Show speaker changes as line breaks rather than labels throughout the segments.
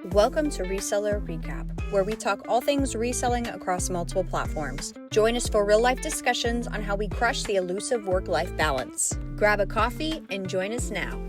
Welcome to Reseller Recap, where we talk all things reselling across multiple platforms. Join us for real-life discussions on how we crush the elusive work-life balance. Grab a coffee and join us now.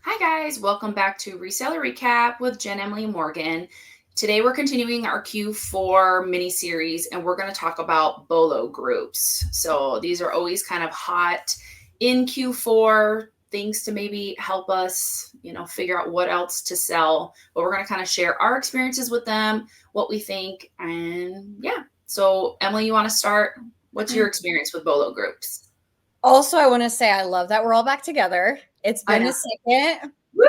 Hi guys, welcome back to Reseller Recap with Jen Emily Morgan. Today we're continuing our Q4 mini-series and we're going to talk about BOLO groups. So these are always kind of hot in Q4, things to maybe help us, figure out what else to sell. But we're going to kind of share our experiences with them, what we think, and yeah. So Emily, you want to start? What's your experience with BOLO groups?
Also, I want to say I love that we're all back together. It's been a second.
Woo!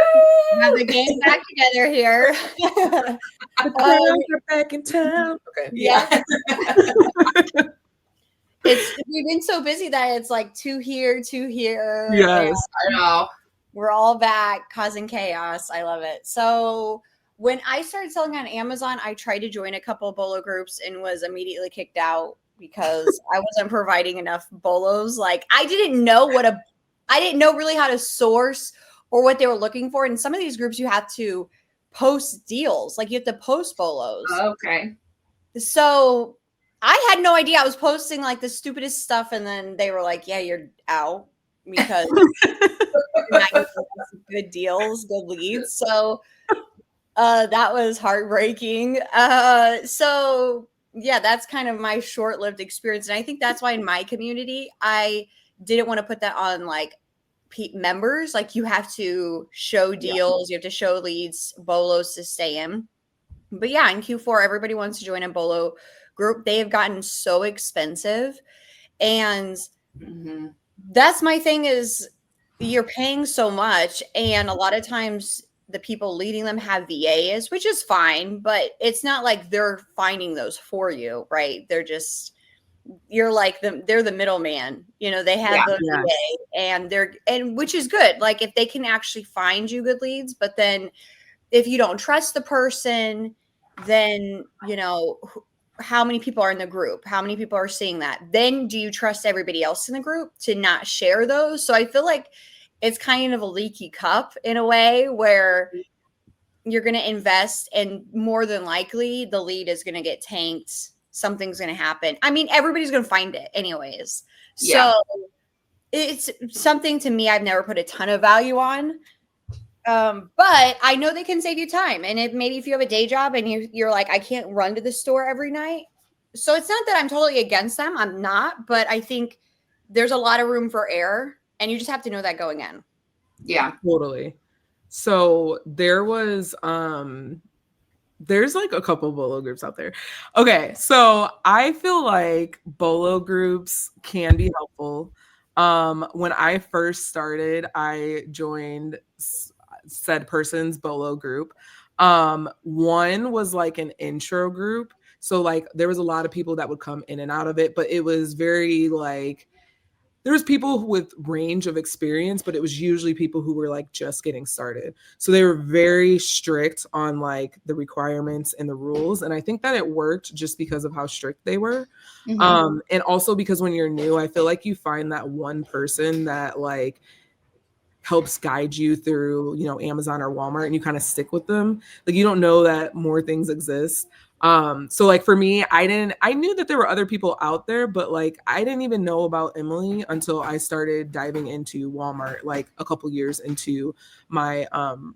We have the gang back together here.
The crowds are back in town. Okay.
Yeah. We've been so busy that it's like two here.
Yes.
I know.
We're all back causing chaos. I love it. So when I started selling on Amazon, I tried to join a couple of BOLO groups and was immediately kicked out because I wasn't providing enough BOLOs. Like I didn't know really how to source or what they were looking for. In some of these groups, you have to post deals. Like you have to post BOLOs.
Okay.
So I had no idea. I was posting like the stupidest stuff. And then they were like, yeah, you're out because good deals, good leads. So that was heartbreaking. So yeah, that's kind of my short-lived experience. And I think that's why in my community, I didn't want to put that on like members. Like you have to show deals, you have to show leads, BOLOs to stay in. But yeah, in Q4, everybody wants to join a BOLO group. They have gotten so expensive. And that's my thing is you're paying so much. And a lot of times the people leading them have VAs, which is fine, but it's not like they're finding those for you, right? You're like they're the middleman, they have the VA and which is good. Like if they can actually find you good leads, but then if you don't trust the person, then, how many people are in the group? How many people are seeing that? Then do you trust everybody else in the group to not share those? So I feel like it's kind of a leaky cup in a way where you're going to invest and more than likely the lead is going to get tanked. Something's going to happen. I mean, everybody's going to find it anyways. So it's something to me I've never put a ton of value on. But I know they can save you time. And maybe if you have a day job and you're like, I can't run to the store every night. So it's not that I'm totally against them. I'm not. But I think there's a lot of room for error. And you just have to know that going in.
Yeah,
totally. So there was, there's like a couple BOLO groups out there. Okay. So I feel like BOLO groups can be helpful. When I first started, I joined said person's BOLO group. One was like an intro group. So like there was a lot of people that would come in and out of it, but it was very like, there was people with range of experience, but it was usually people who were like just getting started. So they were very strict on like the requirements and the rules. And I think that it worked just because of how strict they were. And also because when you're new, I feel like you find that one person that like helps guide you through, Amazon or Walmart and you kind of stick with them. Like you don't know that more things exist. So like for me, I knew that there were other people out there, but like I didn't even know about Emily until I started diving into Walmart, like a couple years into my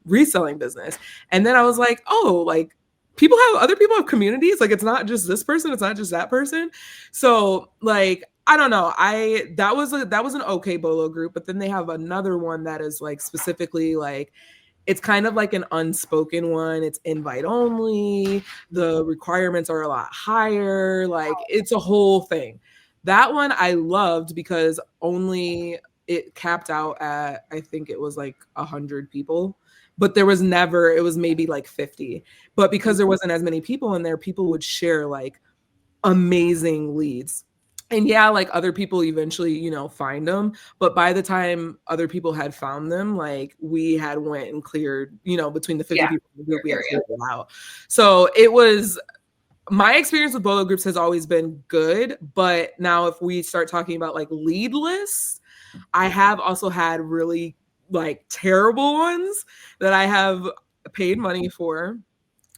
reselling business. And then I was like, oh, like other people have communities. Like it's not just this person, it's not just that person. So like I don't know. That was an okay BOLO group, but then they have another one that is like specifically like it's kind of like an unspoken one. It's invite only. The requirements are a lot higher. Like it's a whole thing. That one I loved because only it capped out at, I think it was like 100 people, but it was maybe like 50. But because there wasn't as many people in there, people would share like amazing leads. And yeah, like other people eventually, find them. But by the time other people had found them, like we had went and cleared, between the 50 people in the group, we had cleared them out. So it was, my experience with BOLO groups has always been good. But now if we start talking about like lead lists, I have also had really like terrible ones that I have paid money for.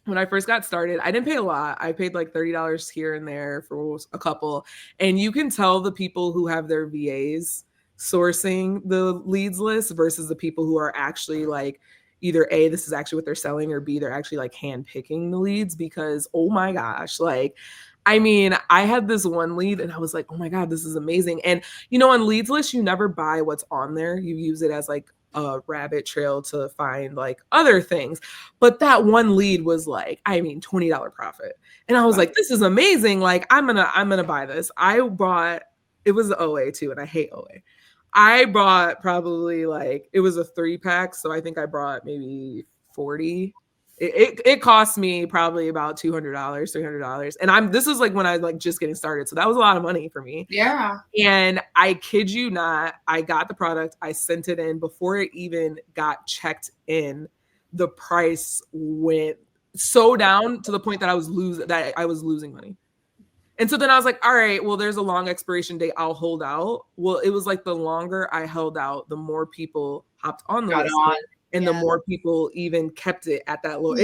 When I first got started, I didn't pay a lot. I paid like $30 here and there for a couple. And you can tell the people who have their VAs sourcing the leads list versus the people who are actually like either A, this is actually what they're selling, or B, they're actually like hand picking the leads because, oh my gosh, like, I mean, I had this one lead and I was like, oh my God, this is amazing. And, you know, on leads list, you never buy what's on there. You use it as like a rabbit trail to find like other things. But that one lead was like, I mean, $20 profit. And I was like, this is amazing. Like, I'm gonna buy this. I bought, it was OA too, and I hate OA. I bought probably like, it was a 3-pack. So I think I brought maybe 40. It cost me probably about $200, $300. And this is like when I was like just getting started. So that was a lot of money for me.
Yeah.
And I kid you not, I got the product, I sent it in before it even got checked in. The price went so down to the point that I was losing money. And so then I was like, all right, well, there's a long expiration date. I'll hold out. Well, it was like the longer I held out, the more people hopped on the list. And the more people even kept it at that low.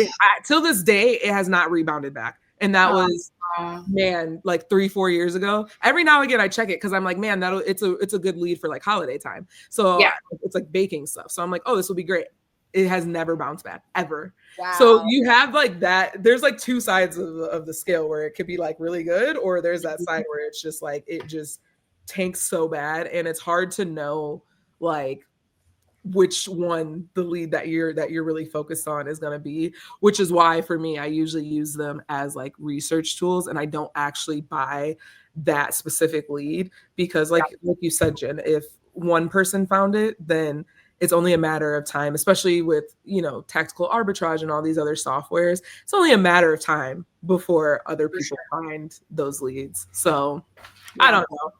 Till this day, it has not rebounded back. And that was, man, like 3-4 years ago. Every now and again, I check it because I'm like, man, it's a good lead for like holiday time. So it's like baking stuff. So I'm like, oh, this will be great. It has never bounced back ever. Wow. So you have like that. There's like two sides of the scale where it could be like really good, or there's that side where it's just like it just tanks so bad, and it's hard to know like which one the lead that you're really focused on is going to be, which is why for me I usually use them as like research tools, and I don't actually buy that specific lead because like you said, Jen, if one person found it, then it's only a matter of time, especially with, you know, tactical arbitrage and all these other softwares. It's only a matter of time before other people find those leads. So I don't know.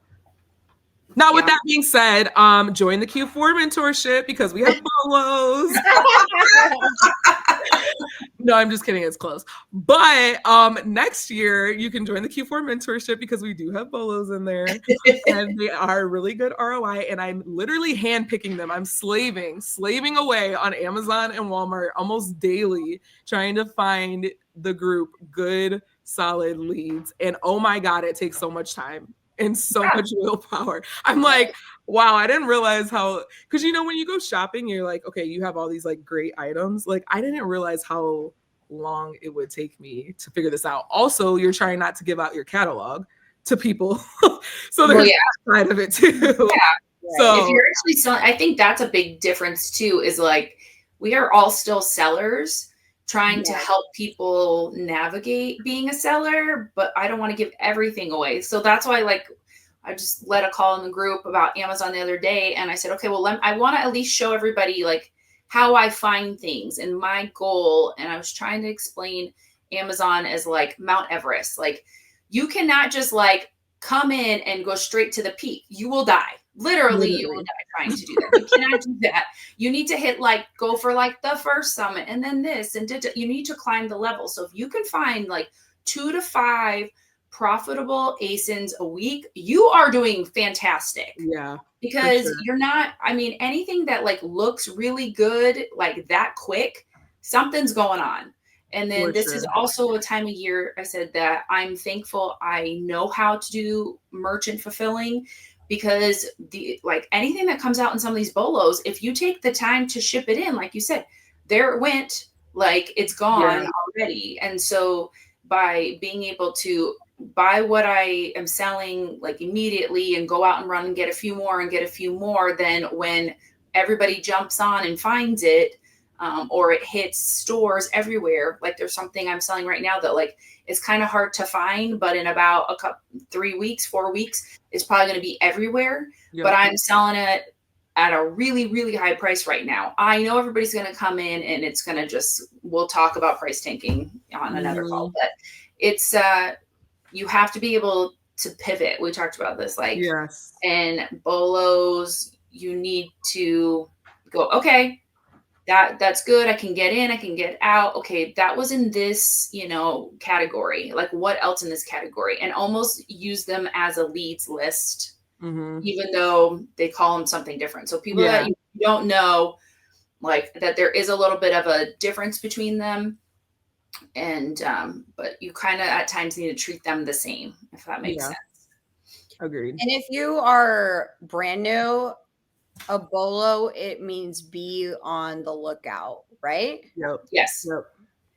Now, with that being said, join the Q4 mentorship because we have BOLOs. No, I'm just kidding. It's close. But next year, you can join the Q4 mentorship because we do have BOLOs in there. And they are really good ROI. And I'm literally handpicking them. I'm slaving away on Amazon and Walmart almost daily, trying to find the group good, solid leads. And oh my God, it takes so much time and so much willpower. I'm like, wow, I didn't realize how, because you know, when you go shopping, you're like, okay, you have all these like great items. Like, I didn't realize how long it would take me to figure this out. Also, you're trying not to give out your catalog to people. So there's that side of it too.
Yeah. So if you're actually selling, I think that's a big difference too, is like, we are all still sellers trying to help people navigate being a seller, but I don't want to give everything away. So that's why, like, I just led a call in the group about Amazon the other day. And I said, okay, well, I want to at least show everybody like how I find things and my goal. And I was trying to explain Amazon as like Mount Everest. Like, you cannot just like come in and go straight to the peak. You will die. Literally, you will die trying to do that. You cannot do that. You need to hit like, go for like the first summit and then this, and you need to climb the level. So if you can find like 2 to 5 profitable ASINs a week, you are doing fantastic.
Yeah.
Because you're not, I mean, anything that like looks really good, like that quick, something's going on. And then this is also a time of year, I said, that I'm thankful I know how to do merchant fulfilling, because like anything that comes out in some of these BOLOs, if you take the time to ship it in, like you said, there it went, like it's gone already. And so by being able to buy what I am selling like immediately and go out and run and get a few more, then when everybody jumps on and finds it, or it hits stores everywhere, like there's something I'm selling right now that like it's kind of hard to find, but in about 4 weeks, it's probably going to be everywhere. But I'm selling it at a really, really high price right now. I know everybody's going to come in and it's going to we'll talk about price tanking on another call, but it's, you have to be able to pivot. We talked about this, like, and BOLOs, you need to go, okay, that's good. I can get in, I can get out. Okay, that was in this, category. Like, what else in this category? And almost use them as a leads list, even though they call them something different. So people that you don't know, like that there is a little bit of a difference between them. And but you kind of at times need to treat them the same, if that makes sense.
Agreed.
And if you are brand new, a BOLO, it means be on the lookout, right?
Yep.
Yes.
Yep.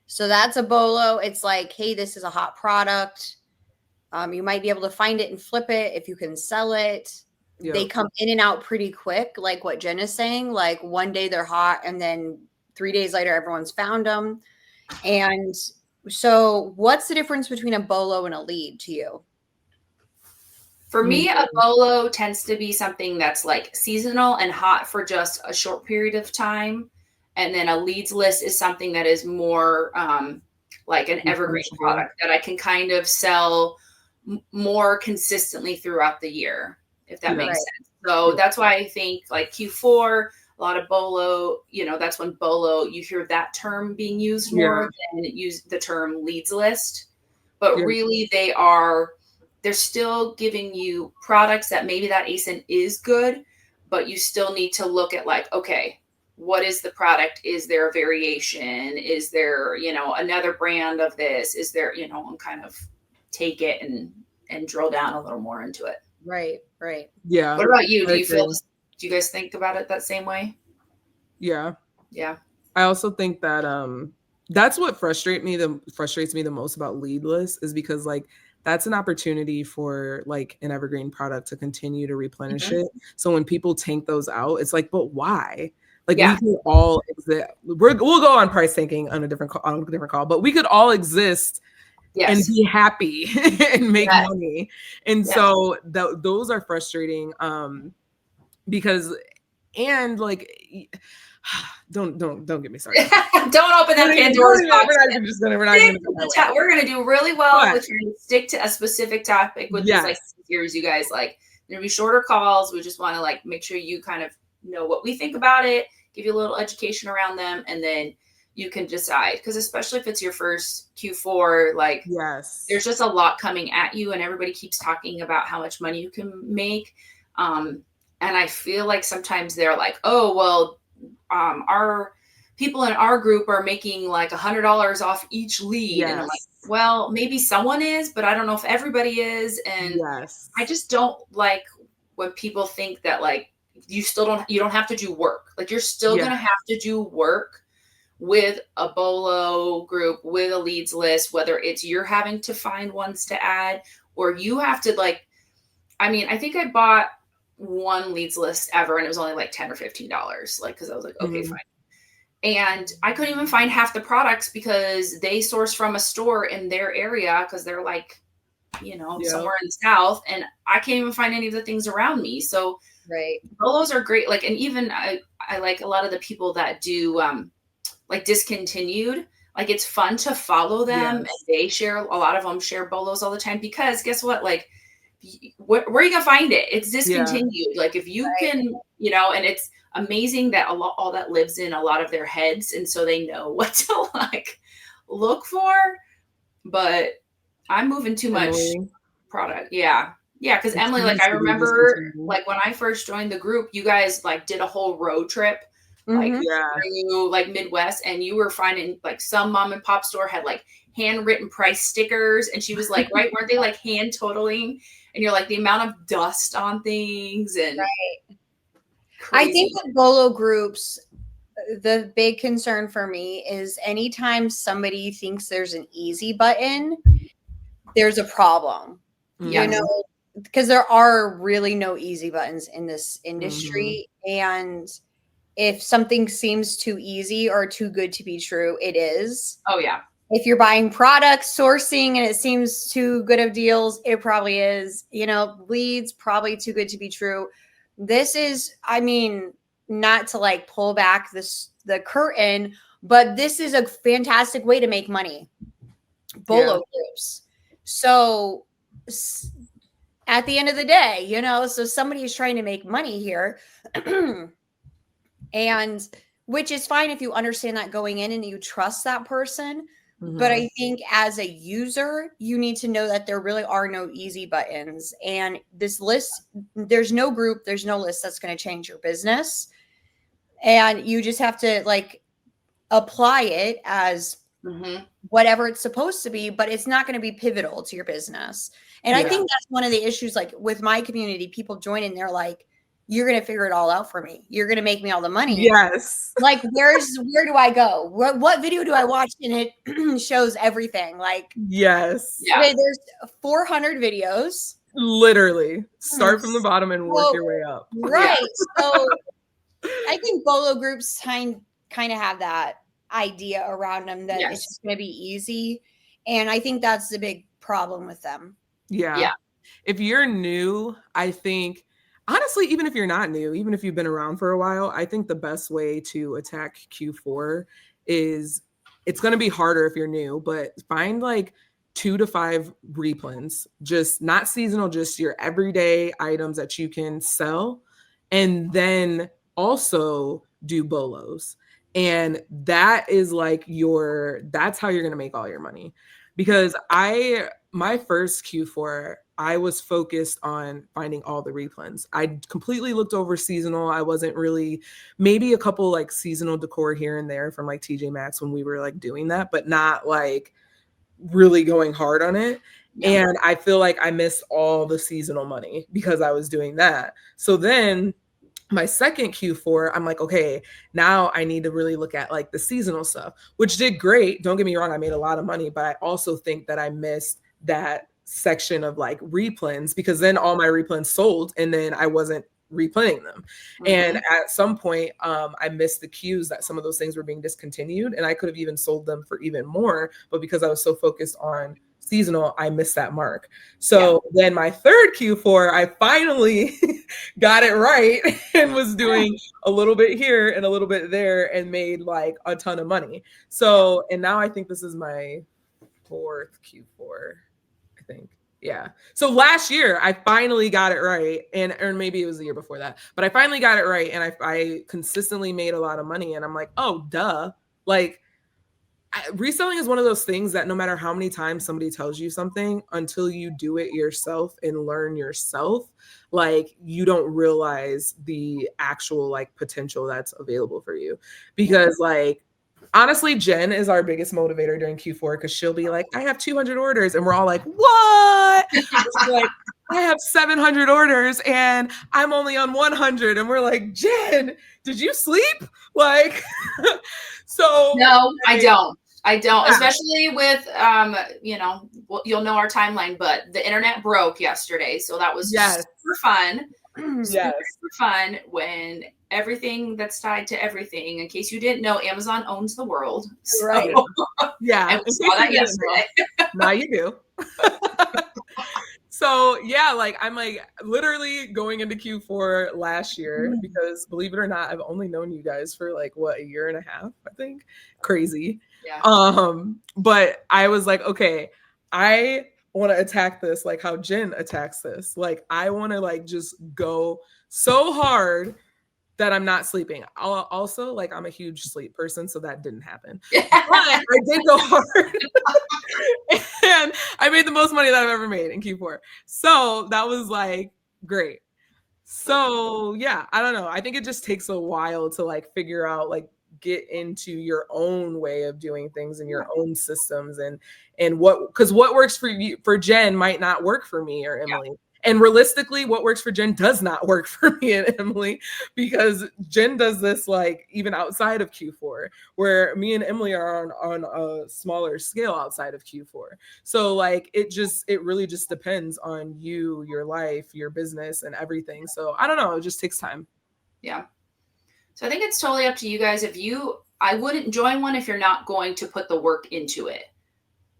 So that's a BOLO. It's like, hey, this is a hot product. You might be able to find it and flip it if you can sell it.
Yep.
They come in and out pretty quick, like what Jen is saying. Like one day they're hot, and then 3 days later, everyone's found them. And so, what's the difference between a BOLO and a lead to you?
For me, a BOLO tends to be something that's like seasonal and hot for just a short period of time. And then a leads list is something that is more like an evergreen product that I can kind of sell more consistently throughout the year, if that makes sense. So that's why I think like Q4, a lot of BOLO, you know, that's when BOLO, you hear that term being used more than use the term leads list. But really they're still giving you products that maybe that ASIN is good, but you still need to look at like, okay, what is the product? Is there a variation? Is there, you know, another brand of this? Is there, you know, and kind of take it and drill down a little more into it.
Right.
Yeah.
What about you? Do you guys think about it that same way?
Yeah.
Yeah.
I also think that that's what frustrates me the most about lead lists, is because like that's an opportunity for like an evergreen product to continue to replenish it. So when people tank those out, it's like, but why? Like we could all exist. We'll go on price tanking on a different call, but we could all exist and be happy and make money. And so those are frustrating because, and like, don't get me started.
Don't open that Pandora's box. We're gonna do really well with trying to stick to a specific topic with these like series, you guys. Like, there's gonna be shorter calls. We just want to like make sure you kind of know what we think about it, give you a little education around them, and then you can decide. Because especially if it's your first Q4, like there's just a lot coming at you, and everybody keeps talking about how much money you can make. And I feel like sometimes they're like, oh well, our people in our group are making like $100 off each lead. And I'm like, well, maybe someone is, but I don't know if everybody is. And I just don't like when people think that like you don't have to do work. Like you're still going to have to do work with a BOLO group, with a leads list, whether it's you're having to find ones to add, or you have to like, I mean, I think I bought one leads list ever and it was only like $10 or $15, like, cause I was like, okay, fine. And I couldn't even find half the products because they source from a store in their area. Cause they're like, you know, somewhere in the South, and I can't even find any of the things around me. So BOLOs are great. Like, and even I like a lot of the people that do, like discontinued, like it's fun to follow them and they share, a lot of them share BOLOs all the time because guess what? Like, where are you gonna find it? It's discontinued. Like if you can, you know, and it's amazing that all that lives in a lot of their heads, and so they know what to like look for. But I'm moving too much product. Because Emily, like I remember, like when I first joined the group, you guys like did a whole road trip, like through like Midwest, and you were finding like some mom and pop store had like handwritten price stickers, and she was like, right, weren't they like hand totaling? And you're like the amount of dust on things and
I think that BOLO groups, the big concern for me is anytime somebody thinks there's an easy button, there's a problem. You know, because there are really no easy buttons in this industry. And if something seems too easy or too good to be true, it is.
Oh yeah.
If you're buying products, sourcing, and it seems too good of deals, it probably is. You know, leads, probably too good to be true. This is, I mean, not to like pull back the curtain, but this is a fantastic way to make money. BOLO groups. So at the end of the day, you know, so somebody is trying to make money here. And which is fine if you understand that going in and you trust that person. But I think as a user, you need to know that there really are no easy buttons. And this list, there's no group, there's no list that's going to change your business. and you just have to like apply it as whatever it's supposed to be, but it's not going to be pivotal to your business. And I think that's one of the issues, like with my community, people join in, they're like, you're going to figure it all out for me. You're going to make me all the money.
Yes.
Like, where do I go? What video do I watch? And it shows everything. Like,
yes.
Yeah. Okay, there's 400 videos.
Literally. Start from the bottom and work your way up.
Right. So I think BOLO groups kind of have that idea around them that it's just going to be easy. And I think that's the big problem with them.
Yeah. If you're new, I think, honestly, even if you're not new, even if you've been around for a while, I think the best way to attack Q4 is, it's going to be harder if you're new, but find like 2 to 5 replens, just not seasonal, just your everyday items that you can sell. And then also do BOLOs. And that is like that's how you're going to make all your money. Because my first Q4, I was focused on finding all the replens. I completely looked over seasonal. I wasn't really, maybe a couple like seasonal decor here and there from like TJ Maxx when we were like doing that, but not like really going hard on it. Yeah. And I feel like I missed all the seasonal money because I was doing that. So then my second Q4, I'm like, okay, now I need to really look at like the seasonal stuff, which did great. Don't get me wrong. I made a lot of money, but I also think that I missed that section of like replens, because then all my replens sold and then I wasn't replenning them. And at some point, I missed the cues that some of those things were being discontinued, and I could have even sold them for even more. But because I was so focused on seasonal, I missed that mark. So then my third Q4, I finally got it right and was doing a little bit here and a little bit there and made like a ton of money. So, and now I think this is my fourth Q4, I think. Yeah. So last year I finally got it right. Or maybe it was the year before that, but I finally got it right. And I consistently made a lot of money, and I'm like, oh, duh. Like, reselling is one of those things that no matter how many times somebody tells you something, until you do it yourself and learn yourself, like you don't realize the actual like potential that's available for you. Because like, honestly, Jen is our biggest motivator during Q4, because she'll be like, I have 200 orders. And we're all like, what? Like, I have 700 orders and I'm only on 100. And we're like, Jen, did you sleep? Like, so.
No, I don't. Yeah. Especially with, you'll know our timeline, but the internet broke yesterday. So that was super fun. Super fun when everything that's tied to everything. In case you didn't know, Amazon owns the world. So,
right. Yeah.
And we saw that yesterday.
Now you do. So yeah, like I'm like literally going into Q4 last year, because believe it or not, I've only known you guys for like a year and a half, I think. Crazy. Yeah. But I was like, okay, I want to attack this like how Jen attacks this. Like I want to like just go so hard that I'm not sleeping. Also, like I'm a huge sleep person, so that didn't happen. But I did go hard. And I made the most money that I've ever made in Q4. So that was like great. So yeah, I don't know. I think it just takes a while to like figure out, like get into your own way of doing things and your own systems, and because what works for you, for Jen, might not work for me or Emily. Yeah. And realistically, what works for Jen does not work for me and Emily, because Jen does this like even outside of Q4, where me and Emily are on a smaller scale outside of Q4. So like it really just depends on you, your life, your business, and everything. So I don't know, it just takes time.
Yeah. So I think it's totally up to you guys. I wouldn't join one if you're not going to put the work into it.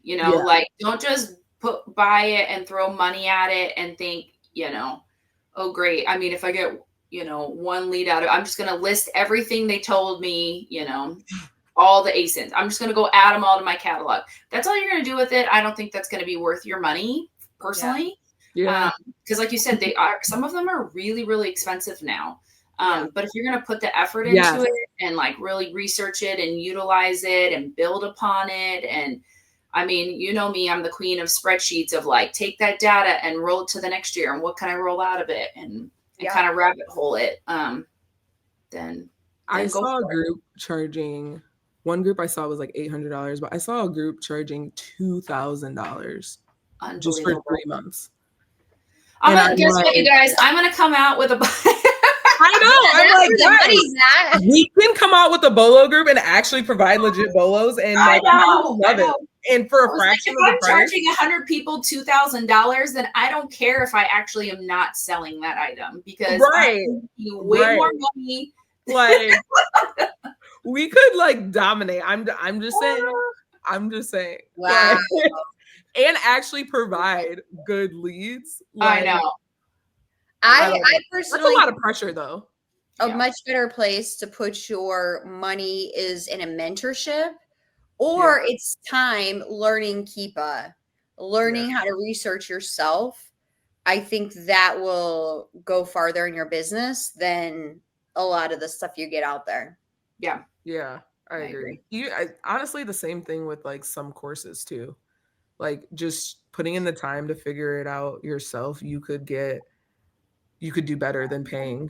Like don't just buy it and throw money at it and think, oh great. I mean, if I get, one lead out of it, I'm just going to list everything they told me, all the ASINs. I'm just going to go add them all to my catalog. That's all you're going to do with it. I don't think that's going to be worth your money personally. Yeah. Because like you said, some of them are really, really expensive now. But if you're going to put the effort into it and like really research it and utilize it and build upon it, and I mean, you know me, I'm the queen of spreadsheets of like, take that data and roll it to the next year. And what can I roll out of it? And kind of rabbit hole it. Then
I
then go
saw a
for it.
group charging, one group I saw was like $800, but I saw a group charging $2,000 just for
Unbelievable.
3 months.
Guess what, you guys? I'm gonna come out with a.
I know. I'm like,
the money's at.
we can come out with a BOLO group and actually provide legit BOLOs, and like, people love it. And for a fraction
like,
of
if
the
I'm
price,
charging 100 people $2,000, then I don't care if I actually am not selling that item because I'm making way more money.
Like, we could like dominate. I'm just saying. I'm just saying.
Wow.
Like, and actually provide good leads.
Like, I know.
I personally,
that's a lot of pressure though.
A much better place to put your money is in a mentorship, or it's time learning Keepa, learning how to research yourself. I think that will go farther in your business than a lot of the stuff you get out there.
Yeah, I agree. Honestly, the same thing with like some courses too. Like just putting in the time to figure it out yourself, you could do better than paying,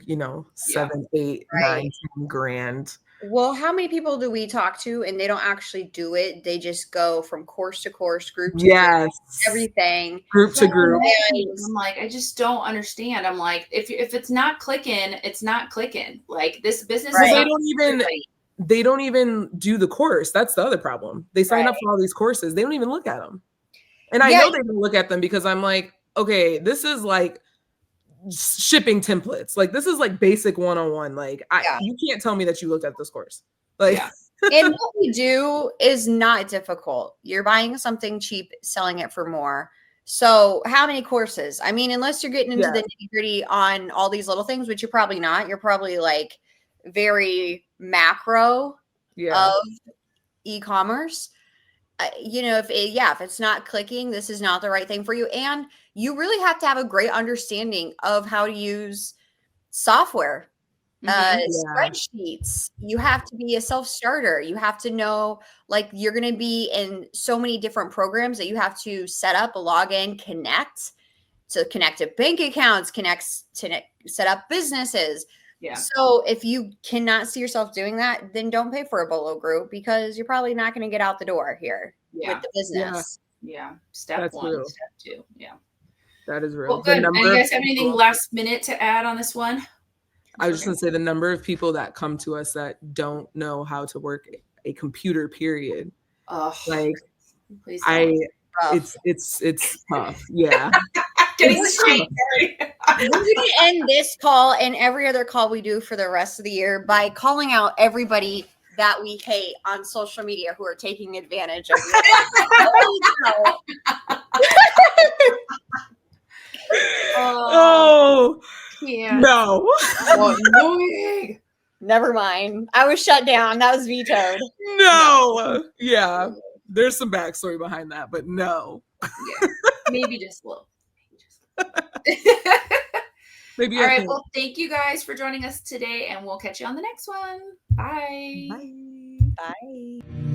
7, 8, 9, 10 grand.
Well, how many people do we talk to and they don't actually do it? They just go from course to course, group to group, everything.
Group to group.
I'm like, I just don't understand. I'm like, if it's not clicking, it's not clicking. Like this business is
they don't even do the course. That's the other problem. They sign up for all these courses. They don't even look at them. And I know they don't look at them because I'm like, okay, this is like shipping templates. Like this is like basic 101. Like you can't tell me that you looked at this course. Like
and what we do is not difficult. You're buying something cheap, selling it for more. So how many courses? I mean, unless you're getting into the nitty-gritty on all these little things, which you're probably not. You're probably like very macro of e-commerce. If it's not clicking, this is not the right thing for you. And you really have to have a great understanding of how to use software, spreadsheets. You have to be a self-starter. You have to know, like, you're going to be in so many different programs that you have to set up a login, connect to bank accounts, set up businesses. Yeah. So if you cannot see yourself doing that, then don't pay for a BOLO group because you're probably not going to get out the door here with the business.
Yeah. Step 1, step 2. Yeah.
That is real.
Well, good. And you guys have anything last minute to add on this one?
I was just going to say the number of people that come to us that don't know how to work a computer, period. Like it's tough. Yeah.
We're going to end this call and every other call we do for the rest of the year by calling out everybody that we hate on social media who are taking advantage of you.
No.
Never mind. I was shut down. That was vetoed.
No. Yeah. There's some backstory behind that, but no.
Yeah. Maybe just a little.
Maybe.
All right. Well, thank you guys for joining us today, and we'll catch you on the next one. Bye.
Bye.
Bye.